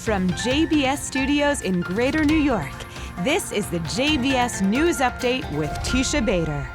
From JBS Studios in Greater New York, this is the JBS News Update with Teisha Bader.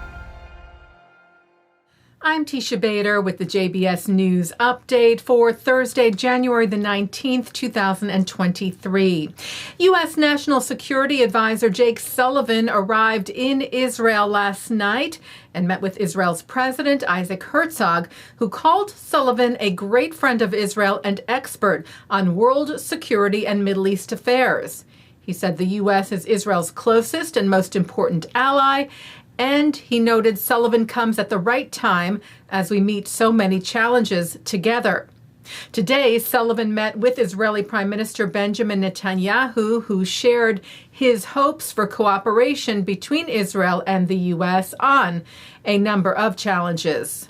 I'm Teisha Bader with the JBS News Update for Thursday, January the 19th, 2023. U.S. National Security Advisor Jake Sullivan arrived in Israel last night and met with Israel's President Isaac Herzog, who called Sullivan a great friend of Israel and expert on world security and Middle East affairs. He said the U.S. is Israel's closest and most important ally, and he noted Sullivan comes at the right time as we meet so many challenges together. Today, Sullivan met with Israeli Prime Minister Benjamin Netanyahu, who shared his hopes for cooperation between Israel and the U.S. on a number of challenges.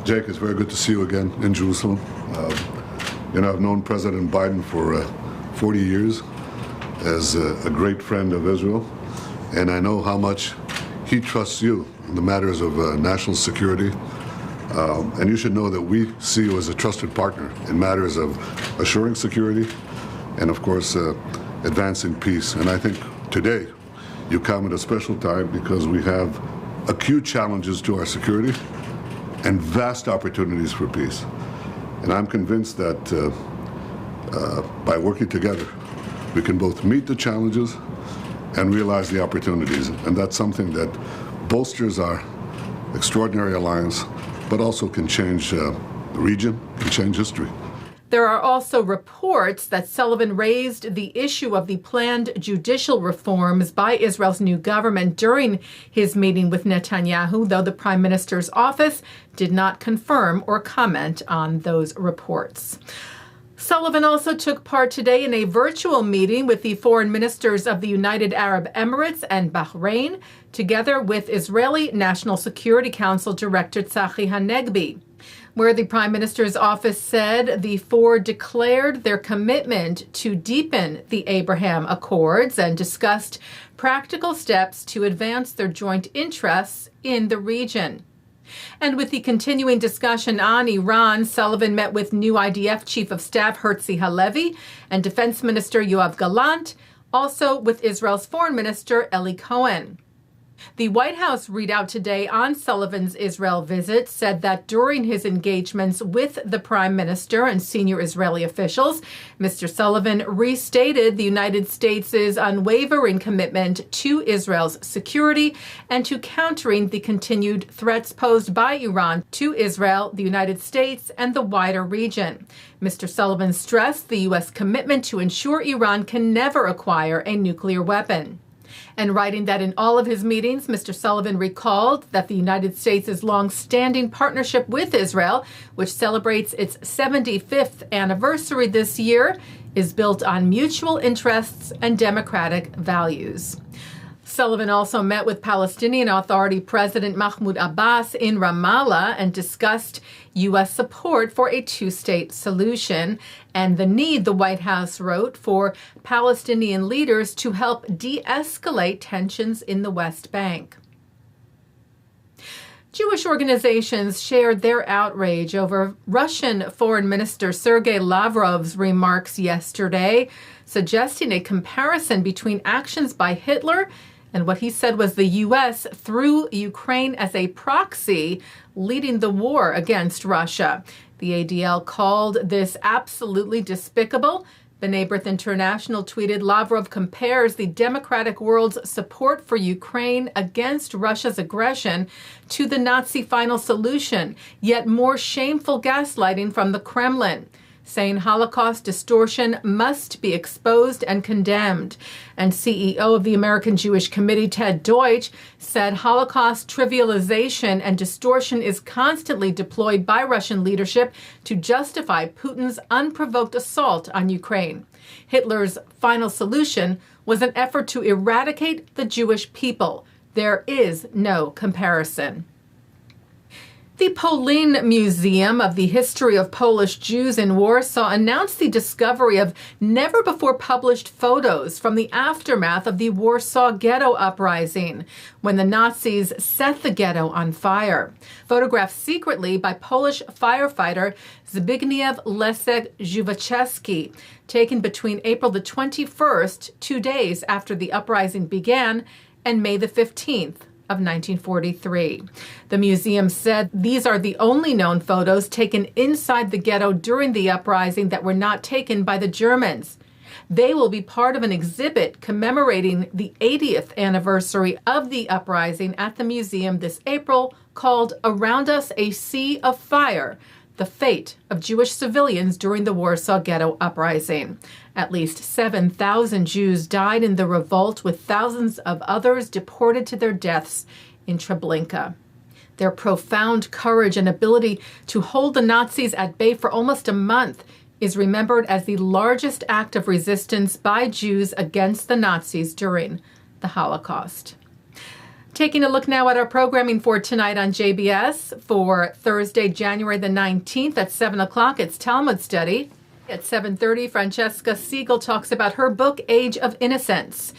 Jake, it's very good to see you again in Jerusalem. I've known President Biden for 40 years as a great friend of Israel, and I know how much he trusts you in the matters of national security. And you should know that we see you as a trusted partner in matters of assuring security and, of course, advancing peace. And I think today you come at a special time because we have acute challenges to our security and vast opportunities for peace. And I'm convinced that by working together, we can both meet the challenges and realize the opportunities. And that's something that bolsters our extraordinary alliance, but also can change the region, can change history. There are also reports that Sullivan raised the issue of the planned judicial reforms by Israel's new government during his meeting with Netanyahu, though the prime minister's office did not confirm or comment on those reports. Sullivan also took part today in a virtual meeting with the foreign ministers of the United Arab Emirates and Bahrain, together with Israeli National Security Council Director Tzachi Hanegbi, where the Prime Minister's office said the four declared their commitment to deepen the Abraham Accords and discussed practical steps to advance their joint interests in the region. And with the continuing discussion on Iran, Sullivan met with new IDF Chief of Staff Herzi Halevi and Defense Minister Yoav Gallant, also with Israel's Foreign Minister Eli Cohen. The White House readout today on Sullivan's Israel visit said that during his engagements with the Prime Minister and senior Israeli officials, Mr. Sullivan restated the United States' unwavering commitment to Israel's security and to countering the continued threats posed by Iran to Israel, the United States, and the wider region. Mr. Sullivan stressed the U.S. commitment to ensure Iran can never acquire a nuclear weapon. And writing that in all of his meetings, Mr. Sullivan recalled that the United States' long-standing partnership with Israel, which celebrates its 75th anniversary this year, is built on mutual interests and democratic values. Sullivan also met with Palestinian Authority President Mahmoud Abbas in Ramallah and discussed U.S. support for a two-state solution and the need, the White House wrote, for Palestinian leaders to help de-escalate tensions in the West Bank. Jewish organizations shared their outrage over Russian Foreign Minister Sergei Lavrov's remarks yesterday, suggesting a comparison between actions by Hitler and what he said was the U.S. through Ukraine as a proxy leading the war against Russia. The ADL called this absolutely despicable. B'nai B'rith International tweeted, Lavrov compares the democratic world's support for Ukraine against Russia's aggression to the Nazi final solution, yet more shameful gaslighting from the Kremlin, saying Holocaust distortion must be exposed and condemned. And CEO of the American Jewish Committee, Ted Deutsch, said Holocaust trivialization and distortion is constantly deployed by Russian leadership to justify Putin's unprovoked assault on Ukraine. Hitler's final solution was an effort to eradicate the Jewish people. There is no comparison. The Polin Museum of the History of Polish Jews in Warsaw announced the discovery of never-before-published photos from the aftermath of the Warsaw Ghetto Uprising, when the Nazis set the ghetto on fire. Photographed secretly by Polish firefighter Zbigniew Leszek Żuwaczewski, taken between April the 21st, 2 days after the uprising began, and May the 15th. Of 1943. The museum said these are the only known photos taken inside the ghetto during the uprising that were not taken by the Germans. They will be part of an exhibit commemorating the 80th anniversary of the uprising at the museum this April, called Around Us a Sea of Fire: The Fate of Jewish Civilians During the Warsaw Ghetto Uprising. At least 7,000 Jews died in the revolt, with thousands of others deported to their deaths in Treblinka. Their profound courage and ability to hold the Nazis at bay for almost a month is remembered as the largest act of resistance by Jews against the Nazis during the Holocaust. Taking a look now at our programming for tonight on JBS. For Thursday, January the 19th at 7 o'clock, it's Talmud Study. At 7:30, Francesa Segal talks about her book, Age of Innocence.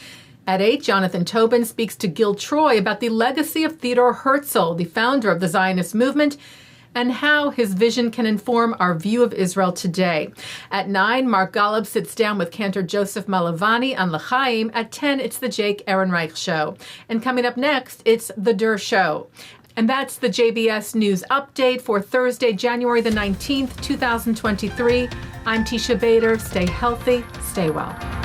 At 8, Jonathan Tobin speaks to Gil Troy about the legacy of Theodor Herzl, the founder of the Zionist movement, and how his vision can inform our view of Israel today. At 9, Mark Golub sits down with Cantor Joseph Malovany on L'chaim. At 10, it's the Jake Ehrenreich Show. And coming up next, it's the Dershow. And that's the JBS News Update for Thursday, January the 19th, 2023. I'm Teisha Bader. Stay healthy, stay well.